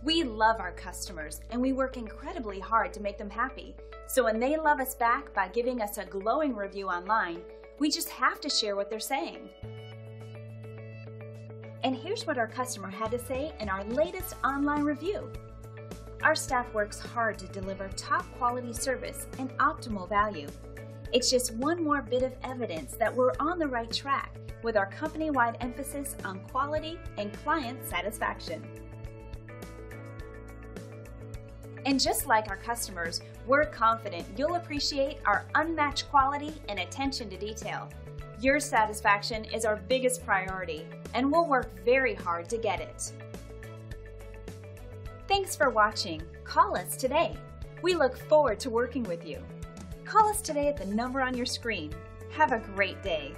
We love our customers and we work incredibly hard to make them happy. So when they love us back by giving us a glowing review online, we just have to share what they're saying. And here's what our customer had to say in our latest online review. Our staff works hard to deliver top quality service and optimal value. It's just one more bit of evidence that we're on the right track with our company-wide emphasis on quality and client satisfaction. And just like our customers, we're confident you'll appreciate our unmatched quality and attention to detail. Your satisfaction is our biggest priority, and we'll work very hard to get it. Thanks for watching. Call us today. We look forward to working with you. Call us today at the number on your screen. Have a great day.